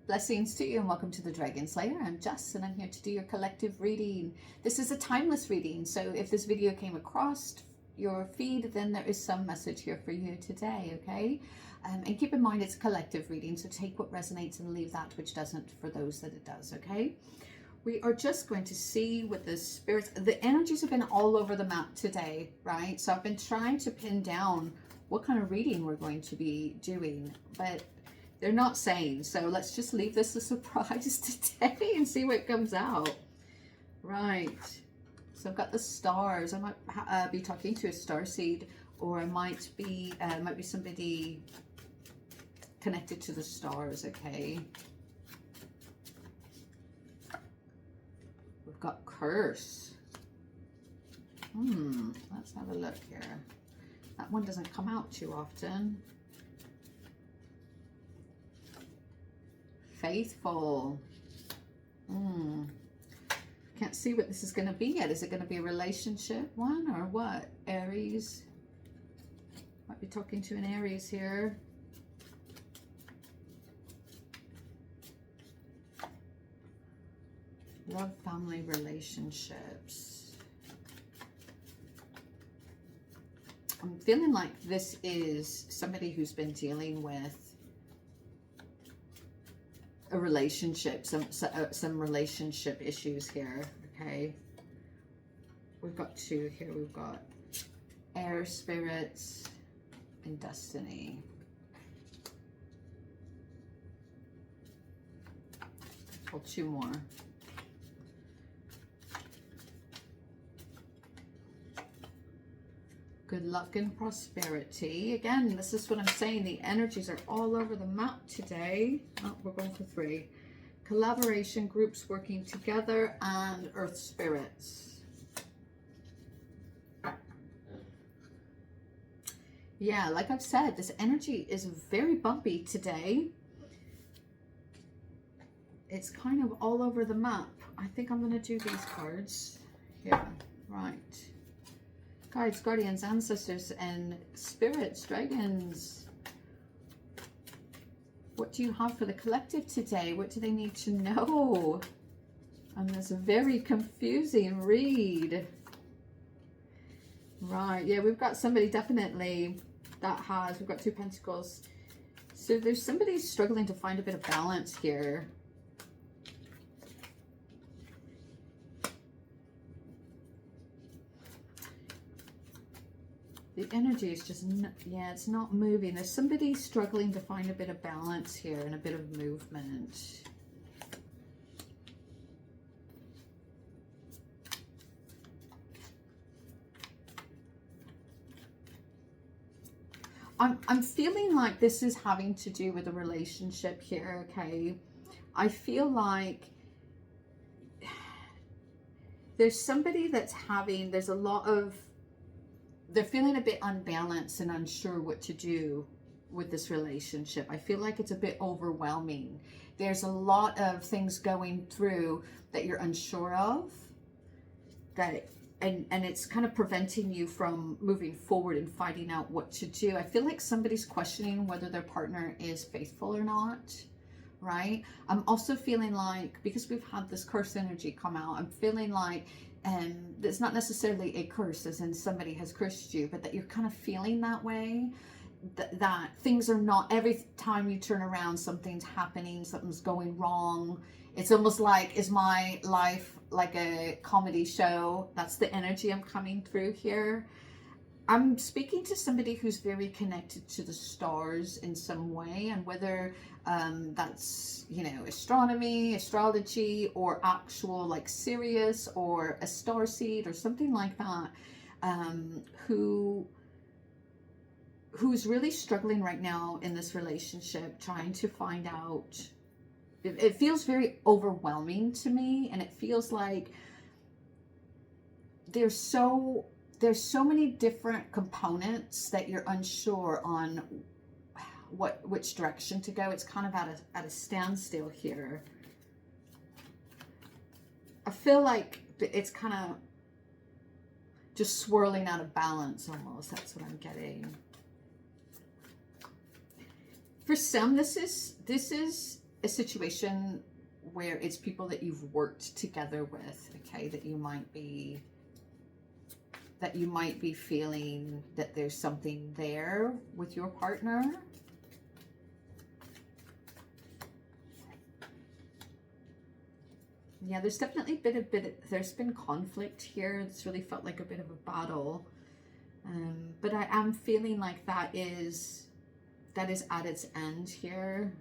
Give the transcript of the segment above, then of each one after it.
Blessings to you and welcome to the Dragon Slayer. I'm Jess and I'm here to do your collective reading. This is a timeless reading, so if this video came across your feed, then there is some message here for you today, okay? And keep in mind it's a collective reading, so take what resonates and leave that which doesn't for those that it does, okay? We are just going to see what the spirits, the energies have been all over the map today, right? So I've been trying to pin down what kind of reading we're going to be doing, but they're not saying, so let's just leave this a surprise today and see what comes out. Right, so I've got the stars. I might be talking to a starseed, or I might be somebody connected to the stars, okay? We've got curse. Let's have a look here. That one doesn't come out too often. Faithful. Can't see what this is going to be yet. Is it going to be a relationship one or what? Aries. Might be talking to an Aries here. Love, family, relationships. I'm feeling like this is somebody who's been dealing with a relationship, some relationship issues here, okay? We've got two here. We've got air spirits and destiny. Pull two more. Good luck and prosperity. Again, this is what I'm saying. The energies are all over the map today. Oh, we're going for three. Collaboration, groups working together, and earth spirits. Yeah, like I've said, this energy is very bumpy today. It's kind of all over the map. I think I'm going to do these cards. Yeah, right. Guides, guardians, ancestors, and spirits, dragons. What do you have for the collective today? What do they need to know? And there's a very confusing read. Right, yeah, we've got somebody definitely that has, we've got two pentacles. So there's somebody struggling to find a bit of balance here. The energy is just, yeah, it's not moving. There's somebody struggling to find a bit of balance here and a bit of movement. I'm feeling like this is having to do with a relationship here, okay? I feel like there's somebody that's having, there's a lot of, they're feeling a bit unbalanced and unsure what to do with this relationship. I feel like it's a bit overwhelming. There's a lot of things going through that you're unsure of, and it's kind of preventing you from moving forward and finding out what to do. I feel like somebody's questioning whether their partner is faithful or not, right? I'm also feeling like, because we've had this curse energy come out, I'm feeling like it's not necessarily a curse as in somebody has cursed you, but that you're kind of feeling that way, that things are not, every time you turn around something's happening, something's going wrong. It's almost like, is my life like a comedy show? That's the energy I'm coming through here. I'm speaking to somebody who's very connected to the stars in some way, and whether that's, you know, astronomy, astrology, or actual like Sirius or a starseed or something like that, who's really struggling right now in this relationship, trying to find out. It feels very overwhelming to me, and it feels like there's so many different components that you're unsure on which direction to go. It's kind of at a standstill here. I feel like it's kind of just swirling out of balance almost. That's what I'm getting. For some, this is a situation where it's people that you've worked together with, okay, that you might be feeling that there's something there with your partner. Yeah, there's definitely there's been conflict here. It's really felt like a bit of a battle. But I am feeling like that is at its end here.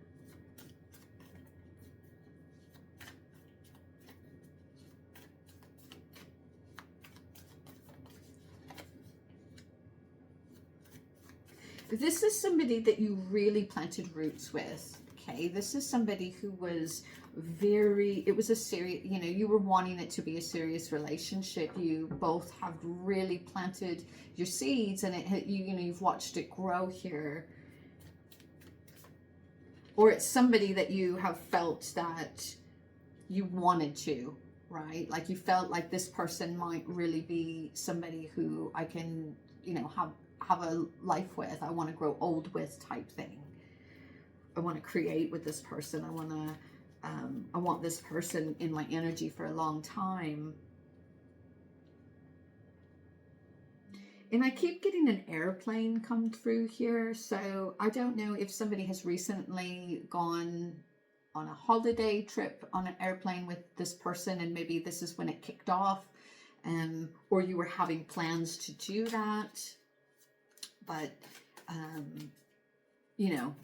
This is somebody that you really planted roots with, okay? This is somebody who was it was a serious, you know, you were wanting it to be a serious relationship. You both have really planted your seeds, and you know, you've watched it grow here. Or it's somebody that you have felt that you wanted to, right? Like you felt like this person might really be somebody who I can, you know, have a life with. I want to grow old with type thing. I want to create with this person. I want this person in my energy for a long time. And I keep getting an airplane come through here. So I don't know if somebody has recently gone on a holiday trip on an airplane with this person, and maybe this is when it kicked off, or you were having plans to do that. But, you know,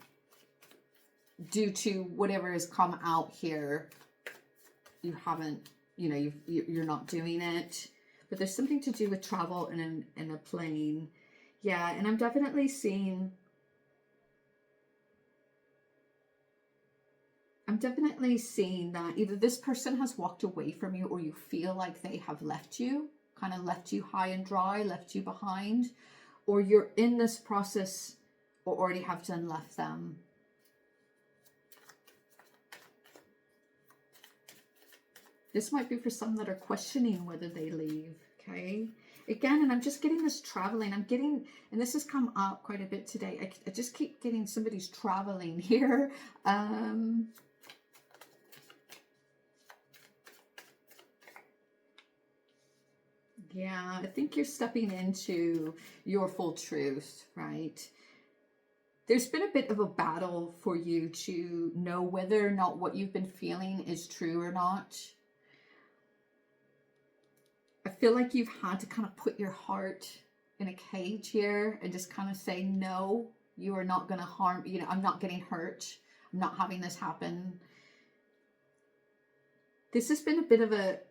due to whatever has come out here, you haven't, you know, you're not doing it. But there's something to do with travel in a plane. Yeah, and I'm definitely seeing that either this person has walked away from you, or you feel like they have left you, kind of left you high and dry, left you behind, or you're in this process or already have done left them. This might be for some that are questioning whether they leave, okay? Again, and I'm just getting this traveling. I'm getting, and this has come up quite a bit today. I just keep getting somebody's traveling here. Yeah, I think you're stepping into your full truth, right? There's been a bit of a battle for you to know whether or not what you've been feeling is true or not. I feel like you've had to kind of put your heart in a cage here and just kind of say, no, you are not going to harm, you know, I'm not getting hurt. I'm not having this happen. This has been a bit of it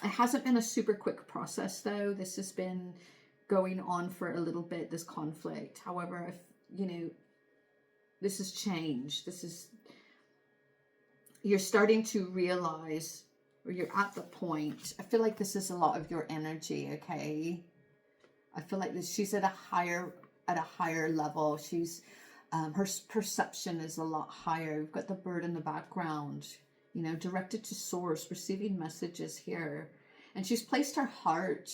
hasn't been a super quick process though. This has been going on for a little bit, this conflict. However, if, you know, this has changed. You're starting to realize, or you're at the point, I feel like this is a lot of your energy, okay? I feel like she's at a higher level. She's, her perception is a lot higher. We've got the bird in the background, you know, directed to source, receiving messages here. And she's placed her heart,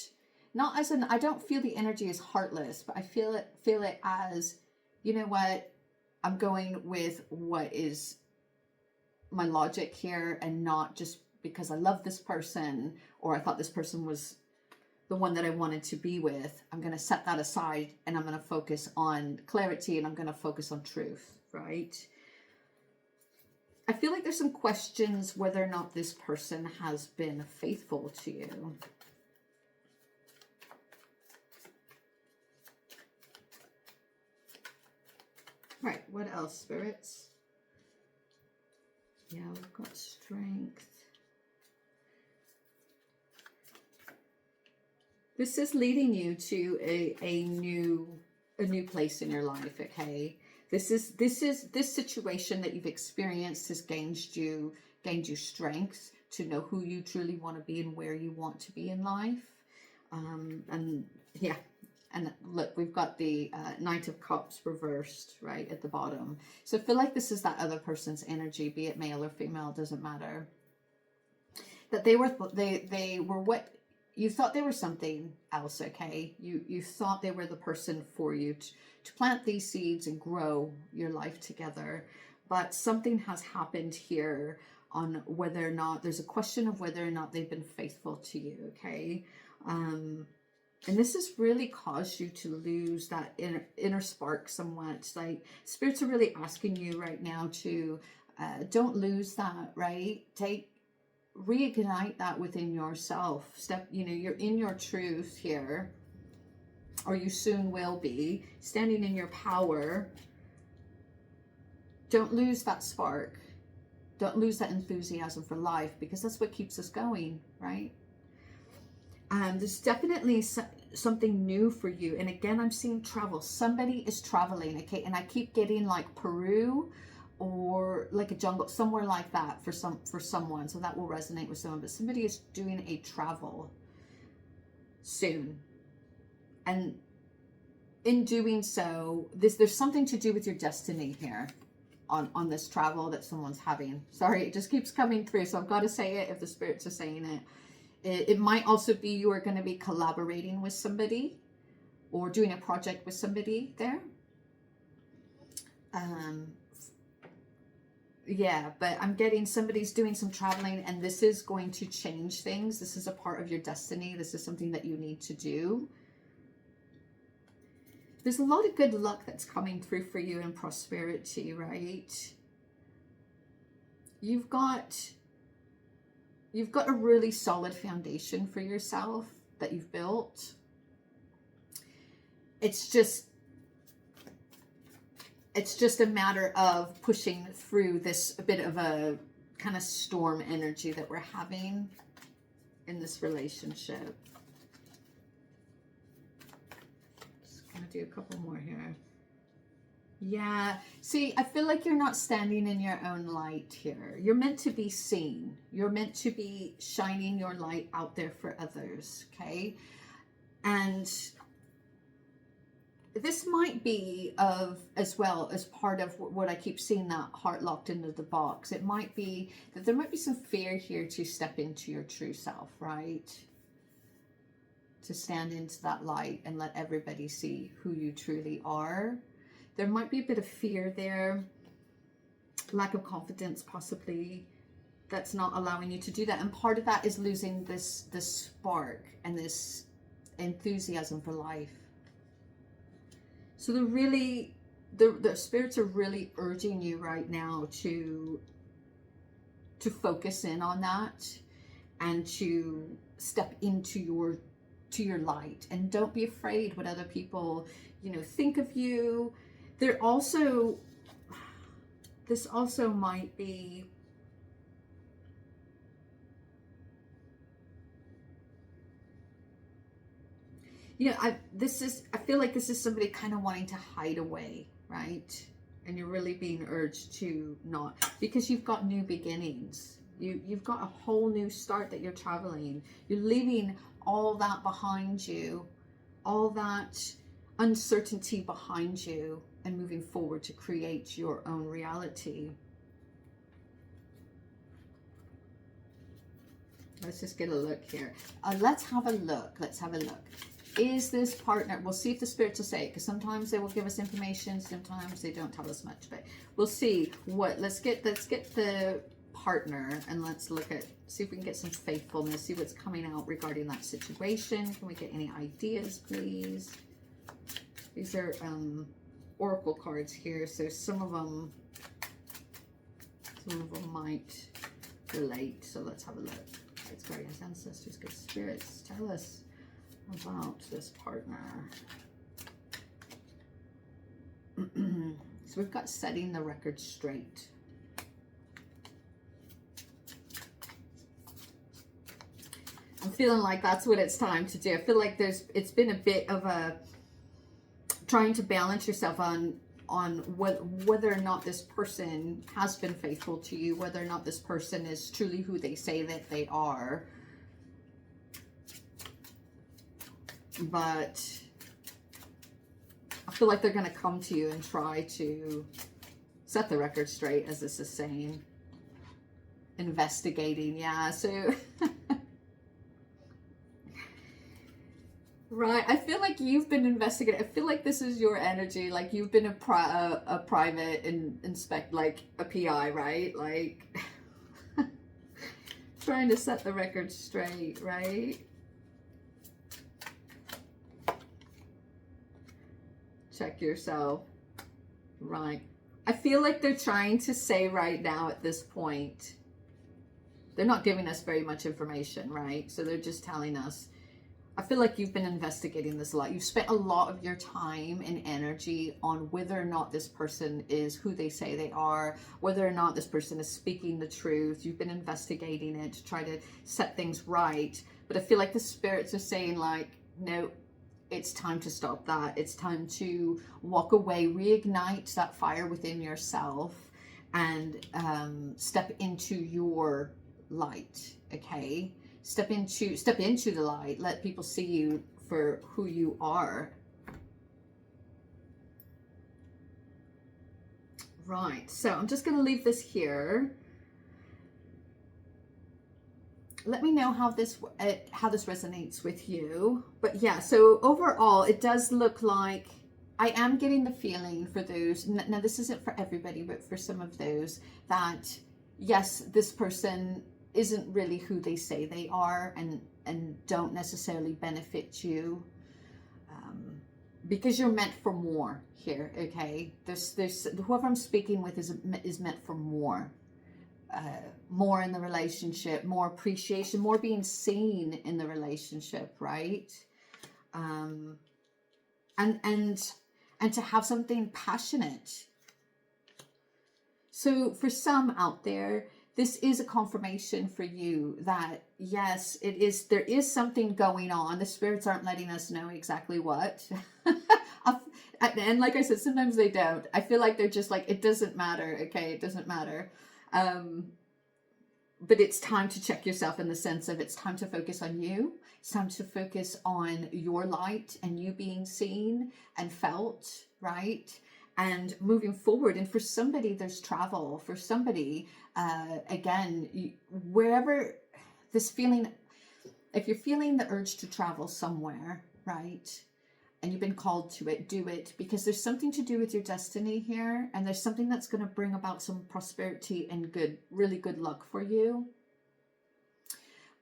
not as I don't feel the energy as heartless, but I feel it as, you know what, I'm going with what is my logic here, and not just because I love this person or I thought this person was the one that I wanted to be with. I'm going to set that aside and I'm going to focus on clarity, and I'm going to focus on truth, right? I feel like there's some questions whether or not this person has been faithful to you. Right, what else, spirits? Yeah, we've got strength. This is leading you to a new place in your life, okay? This situation that you've experienced has gained you strength to know who you truly want to be and where you want to be in life. And yeah, and look, we've got the Knight of Cups reversed right at the bottom. So I feel like this is that other person's energy, be it male or female, doesn't matter. That they were what you thought they were something else, okay? You thought they were the person for you to plant these seeds and grow your life together. but something has happened here on whether or not, there's a question of whether or not they've been faithful to you, okay? And this has really caused you to lose that inner spark somewhat. Like, spirits are really asking you right now to don't lose that, right? Reignite that within yourself. You're in your truth here, or you soon will be, standing in your power. Don't lose that spark. Don't lose that enthusiasm for life, because that's what keeps us going, right? There's definitely something new for you. And again, I'm seeing travel. Somebody is traveling, okay? And I keep getting like Peru or like a jungle, somewhere like that for someone. So that will resonate with someone. But somebody is doing a travel soon. And in doing so, there's something to do with your destiny here on this travel that someone's having. Sorry, it just keeps coming through. So I've got to say it if the spirits are saying it. It might also be you are going to be collaborating with somebody or doing a project with somebody there. Yeah, but I'm getting somebody's doing some traveling, and this is going to change things. This is a part of your destiny. This is something that you need to do. There's a lot of good luck that's coming through for you in prosperity, right? You've got a really solid foundation for yourself that you've built. It's just a matter of pushing through this a bit of a kind of storm energy that we're having in this relationship. Just gonna do a couple more here. Yeah, see, I feel like you're not standing in your own light here. You're meant to be seen. You're meant to be shining your light out there for others, okay? And this might be as well as part of what I keep seeing, that heart locked into the box. It might be that there might be some fear here to step into your true self, right? To stand into that light and let everybody see who you truly are. There might be a bit of fear there, lack of confidence possibly, that's not allowing you to do that. And part of that is losing this spark and this enthusiasm for life. So the spirits are really urging you right now to focus in on that and to step into your light. And don't be afraid what other people, think of you. This also might be, I feel like this is somebody kind of wanting to hide away, right? And you're really being urged to not, because you've got new beginnings. You've got a whole new start that you're traveling. You're leaving all that behind you, all that uncertainty behind you, and moving forward to create your own reality. Let's just get a look here. Let's have a look. Is this partner, we'll see if the spirits will say it, because sometimes they will give us information, sometimes they don't tell us much, but we'll see let's get the partner, and let's see if we can get some faithfulness, see what's coming out regarding that situation. Can we get any ideas, please? These are oracle cards here, so some of them might relate. So let's have a look. It's guardians, ancestors, good spirits, tell us about this partner. So we've got setting the record straight. I'm feeling like that's what it's time to do. I feel like it's been a bit of a trying to balance yourself on whether or not this person has been faithful to you, whether or not this person is truly who they say that they are. But I feel like they're going to come to you and try to set the record straight, as this is saying. Investigating, yeah. So Right. I feel like you've been investigating. I feel like this is your energy. Like you've been a private inspect, like a PI, right? Like trying to set the record straight, right? Check yourself. Right. I feel like they're trying to say right now at this point, they're not giving us very much information, right? So they're just telling us. I feel like you've been investigating this a lot. You've spent a lot of your time and energy on whether or not this person is who they say they are, whether or not this person is speaking the truth. You've been investigating it to try to set things right. But I feel like the spirits are saying like, no, it's time to stop that. It's time to walk away, reignite that fire within yourself, and step into your light, okay? Step into the light. Let people see you for who you are. Right, so I'm just going to leave this here. Let me know how this resonates with you. But yeah, so overall, it does look like I am getting the feeling for those. Now, this isn't for everybody, but for some of those that yes, this person isn't really who they say they are, and don't necessarily benefit you, because you're meant for more here. Okay, there's whoever I'm speaking with is meant for more. More in the relationship, more appreciation, more being seen in the relationship, right? And to have something passionate. So for some out there, this is a confirmation for you that yes, it is. There is something going on. The spirits aren't letting us know exactly what. And like I said, sometimes they don't. I feel like they're just like, it doesn't matter. Okay, it doesn't matter. But it's time to check yourself in the sense of it's time to focus on you. It's time to focus on your light and you being seen and felt, right? And moving forward. And for somebody, there's travel. For somebody, again, wherever this feeling, if you're feeling the urge to travel somewhere, right? And you've been called to it, do it, because there's something to do with your destiny here, and there's something that's going to bring about some prosperity and really good luck for you.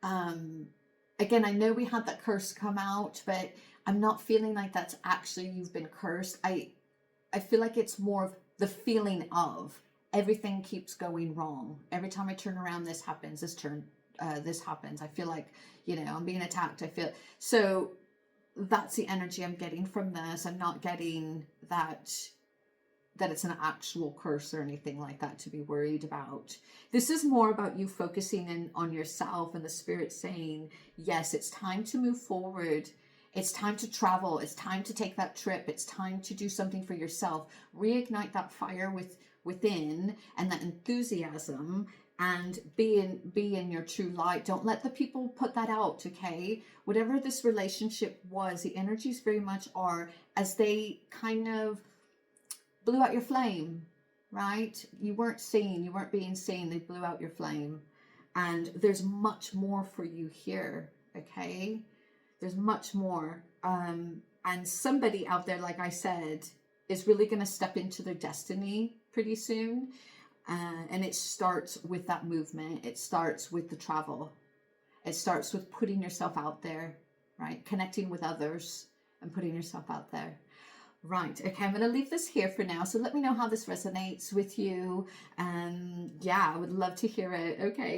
Again, I know we had that curse come out, but I'm not feeling like that's actually you've been cursed. I feel like it's more of the feeling of everything keeps going wrong. Every time I turn around, this happens. This happens. I feel like, I'm being attacked. I feel so. That's the energy I'm getting from this. I'm not getting that it's an actual curse or anything like that to be worried about. This is more about you focusing in on yourself and the spirit saying, yes, it's time to move forward. It's time to travel. It's time to take that trip. It's time to do something for yourself. Reignite that fire within and that enthusiasm, and be in your true light. Don't let the people put that out, okay? Whatever this relationship was, the energies very much are as they kind of blew out your flame, right? You weren't seen, you weren't being seen, they blew out your flame. And there's much more for you here, okay? There's much more. And somebody out there, like I said, is really going to step into their destiny pretty soon. And it starts with that movement. It starts with the travel. It starts with putting yourself out there, right? Connecting with others and putting yourself out there. Right. Okay, I'm going to leave this here for now. So let me know how this resonates with you. Yeah, I would love to hear it. Okay.